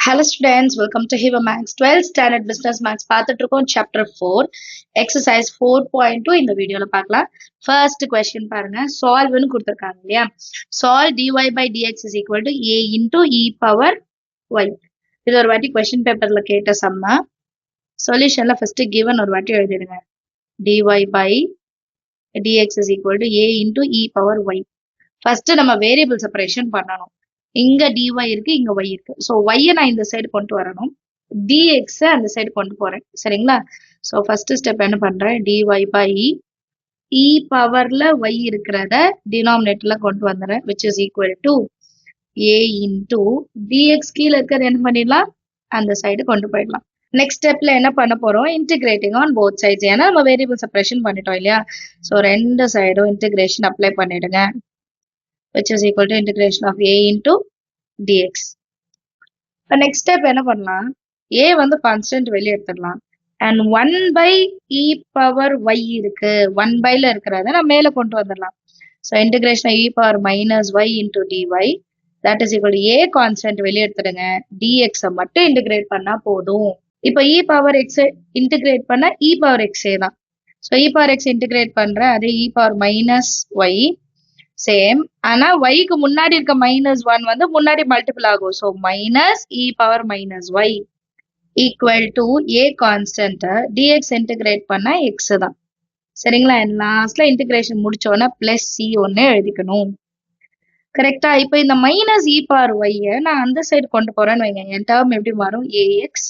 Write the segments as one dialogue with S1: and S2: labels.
S1: Hello students, welcome to Hiva Max 12th Standard Business Max பார்த்துட்டு இருக்கோம் chapter 4 exercise 4.2 இந்த வீடியோல பார்க்கலாம். First question பாருங்க, solveன்னு கொடுத்திருக்காங்க இல்லையா? Solve dy by dx is equal to a into e power y. இது ஒரு வாட்டி question paperல கேட்ட சம்மா. Solutionல first given ஒரு வாட்டி எழுதிடுங்க. dy by dx is equal to a into e power y. First நம்ம variable separation பண்ணணும். இங்க dy இருக்கு, இங்க y இருக்கு. So y நான் இந்த சைடு கொண்டு வரணும், dx அந்த சைடு கொண்டு போறேன். சரிங்களா? So first step என்ன பண்றேன், dy by e பவர்ல y இருக்கிறத denominatorல கொண்டு வந்துறேன், which is equal to a into dx கீழ இருக்கிறது என்ன பண்ணிடலாம், அந்த சைடு கொண்டு போயிடலாம். நெக்ஸ்ட் ஸ்டெப்ல என்ன பண்ண போறோம், இன்டிகிரேட்டிங் ஆன் போத் சைட்ஸ். ஏன்னா நம்ம வேரியபிள் செப்பரேஷன் பண்ணிட்டோம் இல்லையா? ஸோ ரெண்டு சைடும் இன்டிகிரேஷன் அப்ளை பண்ணிடுங்க, which is equal to integration of a into dx. இப்போ next step என்ன பண்ணலாம், a வந்து constant வெளியே எடுத்துடலாம், and 1 by e power y இருக்கு, 1 byல இருக்கிறத நான் மேல கொண்டு வந்துடலாம். So integration of e power minus y into dy, that is equal to a constant வெளியே எடுத்துடுங்க, dx மட்டும் integrate பண்ணா போதும். இப்போ e power x integrate பண்ணா e power x தான். So e power x integrate பண்றேன், அது e power minus y same. ஆனா yக்கு முன்னாடி இருக்க -1 வந்து முன்னாடி மல்டிபிள் ஆகும். So minus e power minus y equal to a constant d x integrate பண்ணா எக்ஸ் தான். சரிங்களா? லாஸ்ட்ல இன்டிகிரேஷன் முடிச்சோன்னா பிளஸ் சி ஒன்னு எழுதிக்கணும். கரெக்டா? இப்போ இந்த மைனஸ் இ பவர் ஒய்யை நான் அந்த சைடு கொண்டு போறேன்னு வைங்க, என் டேர்ம் எப்படி மாறும், ஏஎக்ஸ்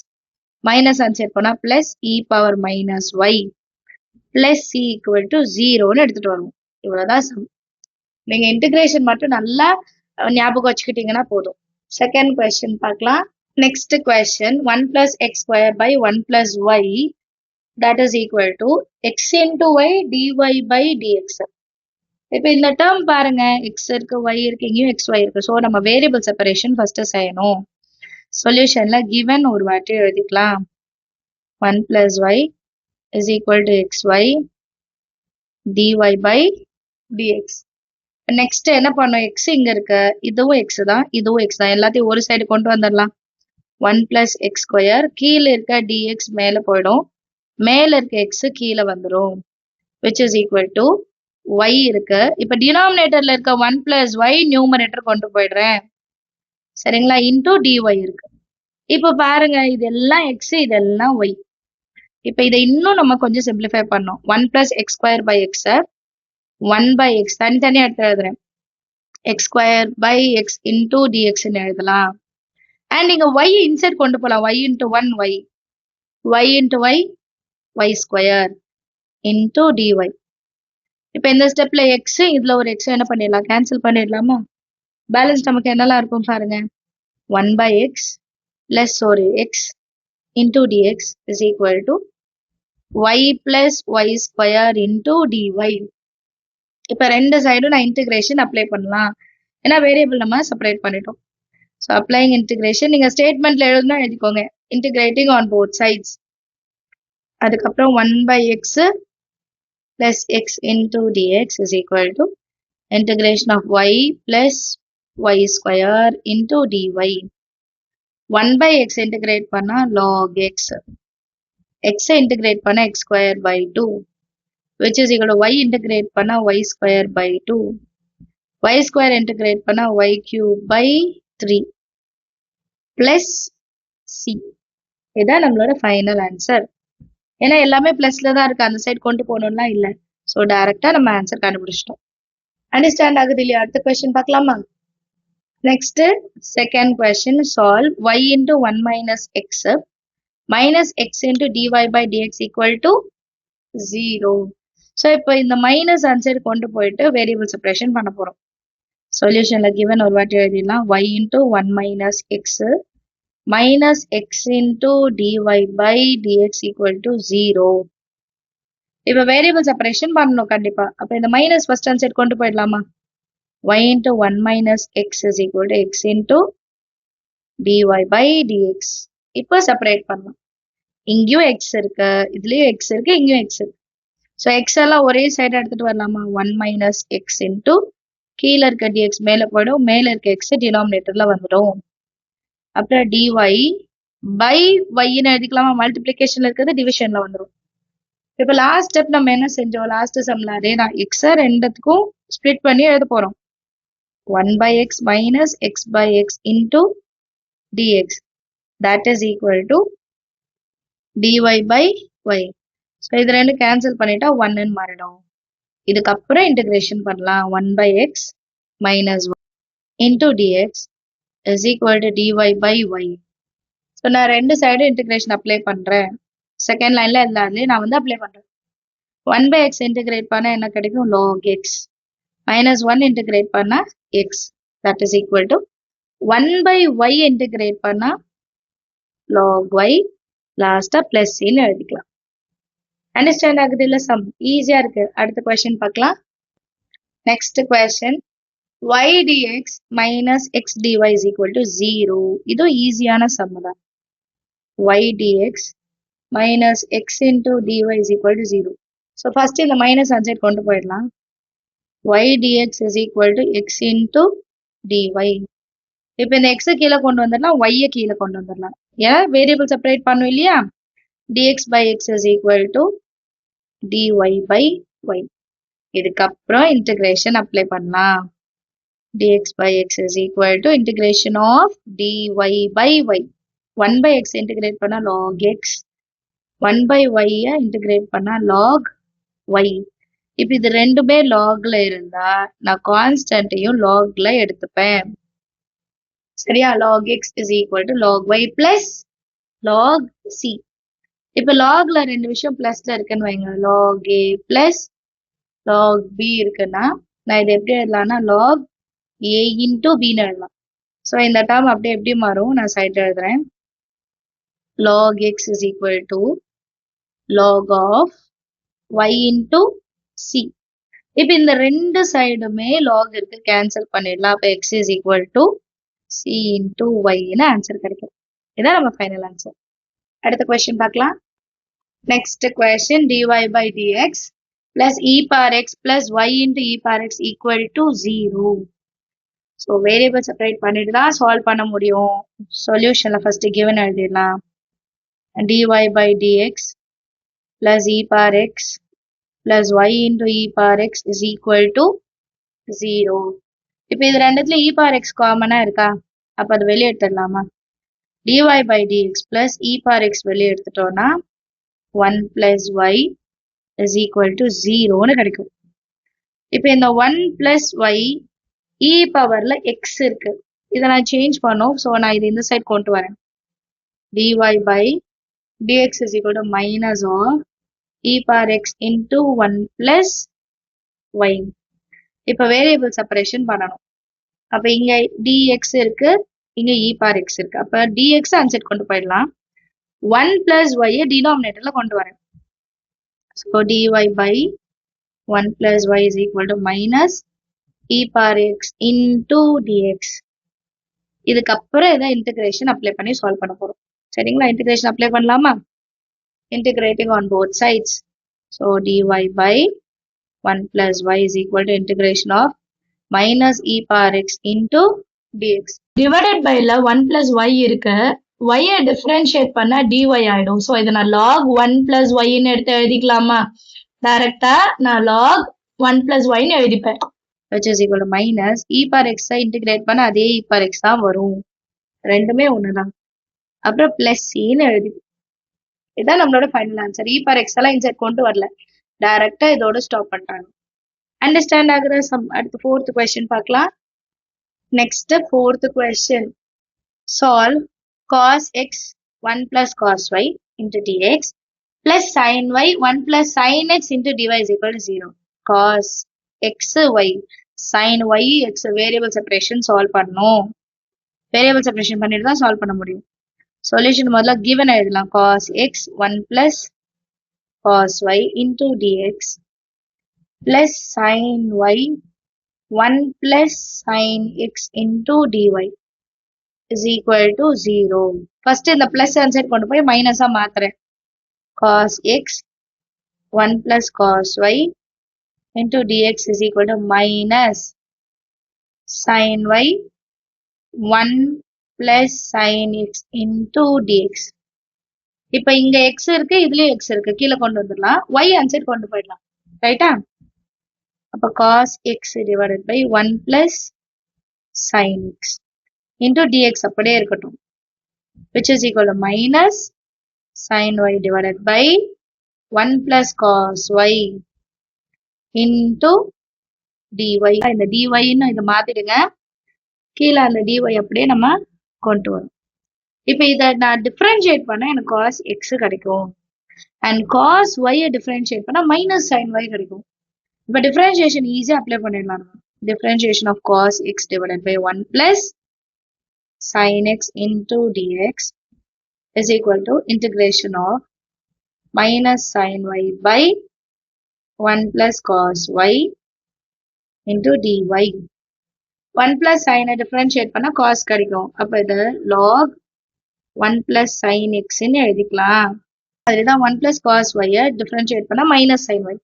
S1: மைனஸ் அந்த சைடு போனா plus e power minus y plus c equal to 0ன்னு எடுத்துட்டு வருவோம். இவ்வளவுதான் சம். நீங்க இன்டிகிரேஷன் மட்டும் நல்லா ஞாபகம் வச்சுக்கிட்டீங்கன்னா போதும். செகண்ட் கொஸ்டின் பார்க்கலாம். Next question 1 plus x square by 1 plus y that is equal to x into y dy by dx. இப்போ இந்த டேர்ம் பாருங்க, x இருக்கு, y இருக்கு, இங்கேயும் xy இருக்கு. ஸோ நம்ம வேரியபிள் செப்பரேஷன் ஃபர்ஸ்ட் செய்யணும். சொல்யூஷன்ல கிவன் ஒரு வாட்டி எழுதிக்கலாம், 1 plus y is equal to xy dy by dx. Next என்ன பண்ணோம், எக்ஸ் இங்க இருக்கு, இதுவும் எக்ஸ் தான், இதுவும் எக்ஸ் தான், எல்லாத்தையும் ஒரு சைடு கொண்டு வந்துடலாம். 1 plus x ஸ்கொயர், கீழே இருக்க dx மேல போயிடும், மேல இருக்க எக்ஸ் கீழே வந்துடும், which is equal to y இருக்கு. இப்ப டினாமினேட்டர்ல இருக்க 1 plus y நியூமரேட்டர் கொண்டு போயிடுறேன். சரிங்களா? இன்டூ dy இருக்கு. இப்ப பாருங்க, இதெல்லாம் எக்ஸ், இதெல்லாம் y. இப்ப இதை இன்னும் நம்ம கொஞ்சம் சிம்பிளிஃபை பண்ணோம். 1 plus x square by x 1 by x தனித்தனியா எடுத்து எழுதுறேன், x square by x into dx எழுதலாம். அண்ட் இங்க y இன்சைட் கொண்டு போலாம், y into 1 y, y into y, y square into dy. இப்போ இந்த ஸ்டெப்ல x, இதுல ஒரு x என்ன பண்ணிடலாம், கேன்சல் பண்ணிடலாமா? பேலன்ஸ் நமக்கு என்னெல்லாம் இருக்கும் பாருங்க, 1 by x plus x into dx is equal to y plus y square into dy. இப்போ ரெண்டு சைடும் நான் இன்டிகிரேஷன் அப்ளை பண்ணலாம், ஏன்னா வேரியபிள் நம்ம செப்பரேட் பண்ணிட்டோம். ஸோ அப்ளைங் இன்டிகிரேஷன் நீங்க ஸ்டேட்மெண்ட்ல எழுதுனா எழுதிக்கோங்க, இன்டிகிரேட்டிங் ஆன் போத் சைட்ஸ். அதுக்கப்புறம் 1 by x plus x into dx is equal to integration of y plus y square into dy. 1 by x integrate பண்ணா log x, x integrate பண்ணா x square by 2, which is equal to y integrate பண்ணா y square by 2, y square integrate பண்ணா y cube by 3 plus c. இதான் நம்மளோட final answer. ஏன்னா எல்லாமே பிளஸ்ல தான் இருக்கு, அந்த சைடு கொண்டு போகணும்லாம் இல்லை. ஸோ டைரக்டா நம்ம ஆன்சர் கண்டுபிடிச்சிட்டோம். அண்டர்ஸ்டாண்ட் ஆகுது இல்லையா? அடுத்த கொஸ்டின் பார்க்கலாமா? Next second question, solve y into 1 minus x minus x into dy by dx equal to 0. So இப்போ இந்த மைனஸ் ஆன்சர் கொண்டு போயிட்டு வேரியபிள் செப்பரேஷன் பண்ண போறோம். சொல்யூஷன்ல கிவன் ஒரு வாட்டி எழுதிடலாம், y into 1 minus x minus x into dy by dx equal to 0. இப்போ வேரியபிள் செப்பரேஷன் பண்ணணும் கண்டிப்பா. அப்போ இந்த மைனஸ் ஃபர்ஸ்ட் ஆன்சர் கொண்டு போயிடலாமா, y into 1 minus x is equal to x into dy by dx. இப்போ செப்பரேட் பண்ணலாம், இங்கேயும் x இருக்கு, இதுலயும் x இருக்கு, இங்கேயும் x இருக்கு. ஸோ எக்ஸ் எல்லாம் ஒரே சைடு எடுத்துட்டு வரலாமா, 1 minus x into கீழே இருக்க dx மேல போயிடும், மேல இருக்க x டினாமினேட்டர்ல வந்துடும். அப்புறம் dy by y-ன்னு எழுதிக்கலாமா? மல்டிப்ளிகேஷன்ல இருக்கிறது டிவிஷன்ல வந்துடும். இப்போ லாஸ்ட் ஸ்டெப் நம்ம என்ன செஞ்சோம்? லாஸ்ட் சம்ல அதே தான், எக்ஸை ரெண்டுத்துக்கும் ஸ்ப்ளிட் பண்ணி எழுத போறோம். 1/x minus x by x into dx that is equal to dy by y. So இது ரெண்டு கேன்சல் பண்ணிட்டா 1ன்னு மாறிடும். இதுக்கப்புறம் இன்டகிரேஷன் பண்ணலாம். 1/x minus 1 into dx is equal to dy by y. So நான் ரெண்டு சைடும் இன்டகிரேஷன் அப்ளை பண்றேன். செகண்ட் லைன்ல எல்லாத்துலயும் நான் வந்து அப்ளை பண்றேன். 1/x இன்டகிரேட் பண்ணா என்ன கிடைக்கும்? log x minus 1 இன்டகிரேட் பண்ணா x that is equal to 1/y integrate பண்ணா log y லாஸ்டா பிளஸ் ன்னு எழுதிக்கலாம். அண்டர்ஸ்டாண்ட் ஆகுது இல்ல? சம் ஈஸியா இருக்கு. அடுத்த கொஸ்டின் பார்க்கலாம். Next question, y dx minus x dy is equal to 0. இது ஈஸியான சம் தான். y dx minus x into dy is equal to 0. So first இந்த மைனஸ் அன்சைட் கொண்டு போயிடலாம். y dx is equal to x into dy. இப்போ இந்த x கீழே கொண்டு வந்துடலாம், y கீழே கொண்டு வந்துடலாம். ஏன்னா வேரியபிள் செப்பரேட் பண்ணும் இல்லையா? dx by x is equal to dy by y. இதுக்கப்புறம் இன்டகிரேஷன் அப்ளை பண்ணலாம். dx by x is equal to integration of dy by y. 1/x integrate பண்ணா log x, 1/y இன்டகிரேட் பண்ணா log y. இப்போ இது ரெண்டுமே லாக்ல இருந்தா நான் கான்ஸ்டன்ட்டையும் லாக்ல எடுத்துப்பேன். சரியா? log x is equal to log y plus log c. இப்போ லாக்ல ரெண்டு விஷயம் பிளஸ்ல இருக்குன்னு வைங்க. log a plus log b இருக்குன்னா நான் இதை எப்படி எழுதலாம்னா log a into b ன்னு எழுதலாம். ஸோ இந்த டேர்ம் அப்படியே எப்படி மாறும்? நான் சைட் எழுதுறேன். log x is equal to log of y into c. இப்போ இந்த ரெண்டு சைடுமே log இருக்கு, கேன்சல் பண்ணிடலாம். அப்போ x is equal to c into y ன்னு ஆன்சர் கிடைக்கும். இதான் நம்ம ஃபைனல் ஆன்சர். அடுத்த கொஸ்டின் பார்க்கலாம். Next question, dy by dx plus e power x plus y into e power x equal to 0. So variable separate பண்ணிட்டு தான் solve பண்ண முடியும். சொல்யூஷன்ல ஃபர்ஸ்ட் கிவன் எழுதிடலாம். dy by dx plus e power x plus y into e power x is equal to 0. இப்போ இது ரெண்டுத்துல e power x காமனா இருக்கா? அப்ப அது வெளியே எடுத்துடலாமா? dy by dx plus e power x வெளியே எடுத்துட்டோம்னா 1 plus y is equal to 0ன்னு கிடைக்கும். இப்போ இந்த 1 plus y e பவர்ல x இருக்கு, இதை நான் சேஞ்ச் பண்ணோம். ஸோ நான் இது இந்த சைட் கொண்டு வரேன். dy by dx is equal to minus of e power x into 1 plus y. இப்போ வேரியபிள் செப்பரேஷன் பண்ணணும். அப்ப இங்க dx இருக்கு, இங்க e power x இருக்கு. அப்ப dx அன்சைட் கொண்டு போயிடலாம். 1 plus y டினாமினேட்டர்ல கொண்டு வரேன். So dy by 1 plus y is equal to minus e power x into dx. இதுக்கப்புறம் இதை இன்டகிரேஷன் அப்ளை பண்ணி சால்வ் பண்ண போறோம். சரிங்களா? இன்டகிரேஷன் அப்ளை பண்ணலாமா? Integrating on both sides. So dy by 1 plus y is equal to integration of minus e power x into dx. Divided by ல 1 plus y இருக்கு, y differentiate பண்ணா dy ஆயிடும். So இதை நான் log 1 plus y ன்னு எடுத்து எழுதிக்கலாமா? டைரக்டா நான் log 1 plus y ன்னு எழுதிப்பேன். which is equal to minus e power x integrate பண்ண அதே e power x தான் வரும். ரெண்டுமே ஒண்ணுதான். அப்புறம் plus c ன்னு எழுதி, இதான் நம்மளோட final answer. e power x எல்லாம் இன்சைட் கொண்டு வரல, டைரக்டா இதோட ஸ்டாப் பண்ணிட்டாங்க. அண்டர்ஸ்டாண்ட் ஆகுற சம். அடுத்து ஃபோர்த் கொஸ்டின் பார்க்கலாம். Next fourth question, solve cos x 1 plus cos y into dx plus sin y 1 plus sin x into dy is equal to 0. cos x y sin y x variable separation solve பண்ணணும். Variable separation பண்ணிட்டு தான் solve பண்ண முடியும். Solution முதல்ல given எழுதலாம். cos x 1 plus cos y into dx plus sin y 1 plus sin x into dy is equal to 0. First இந்த plus onsite கொண்டு போய் மைனஸா மாத்துறேன். cos x 1 plus cos y into dx is equal to minus sin y 1 plus sin x into dx. இப்ப இங்க x இருக்கு, இதுலயும் x இருக்கு. கீழே கொண்டு வந்துடலாம். y answer கொண்டு போயிடலாம். ரைட்டா? அப்ப cos x divided by 1 plus sin x into dx அப்படியே இருக்கட்டும். Which is equal to minus sin y divided by 1 plus cos y into dy. இந்த dy ன்னு இதை மாத்திடுங்க. கீழே அந்த dy அப்படியே நம்ம கொண்டு வரும். இப்ப இதை நான் டிஃபரன்ஷியேட் பண்ண எனக்கு cos x கிடைக்கும். அண்ட் cos y டிஃபரன்ஷியேட் பண்ணா மைனஸ் sin y கிடைக்கும். இப்ப டிஃபரன்ஷியேஷன் ஈஸியா அப்ளை பண்ணிடலாம். Differentiation of cos x divided by 1 plus sin x into dx is equal to integration of minus sin y by 1 plus cos y into dy. 1 plus sin differentiate பண்ணா cos கிடைக்கும். அப்ப இது log 1 plus sin x ன்னு எழுதிக்கலாம். அதுதான் 1 plus cos y differentiate பண்ணா minus sin y.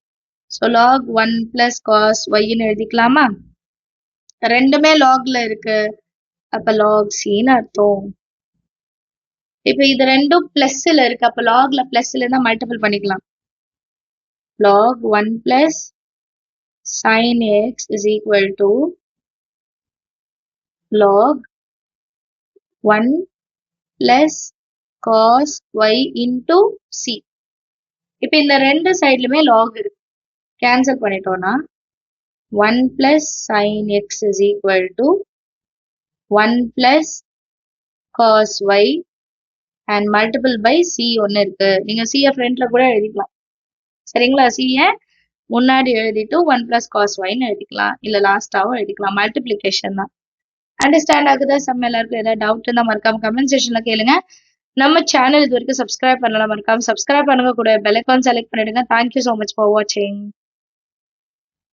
S1: So log 1 plus cos y ன்னு எழுதிக்கலாமா? ரெண்டுமே logல இருக்கு. அப்ப log c ன்னு அர்த்தம். இப்ப இது ரெண்டும் பிளஸ்ல இருக்கு. அப்ப logல பிளஸ்ல இருந்தா மல்டிபிள் பண்ணிக்கலாம். log 1 plus sin x is equal to log 1 plus cos y into c. இப்ப இந்த ரெண்டு சைட்லுமே log இருக்கு. கேன்சல் பண்ணிட்டோம்னா 1 plus sin x is equal to 1 plus cos y and multiple by c ஒன்னு இருக்கு. நீங்க c ஃப்ரண்ட்ல கூட எழுதிக்கலாம். சரிங்களா? c முன்னாடி எழுதிட்டு 1 plus cos y ன்னு எழுதிக்கலாம். இல்ல லாஸ்டாவும் எழுதிக்கலாம். மல்டிப்ளிகேஷன் தான். அண்டர்ஸ்டாண்ட் ஆகுதா? சம் எல்லாருக்கும் ஏதாவது டவுட் இருந்தா மறக்காம கமெண்ட் செக்ஷன்ல கேளுங்க. நம்ம சேனல் இது வரைக்கும் சப்ஸ்கிரைப் பண்ணலாம், மறக்காம சப்ஸ்கிரைப் பண்ணுங்க, கூட பெல் ஐகான் செலக்ட் பண்ணிடுங்க. Thank you so much for watching.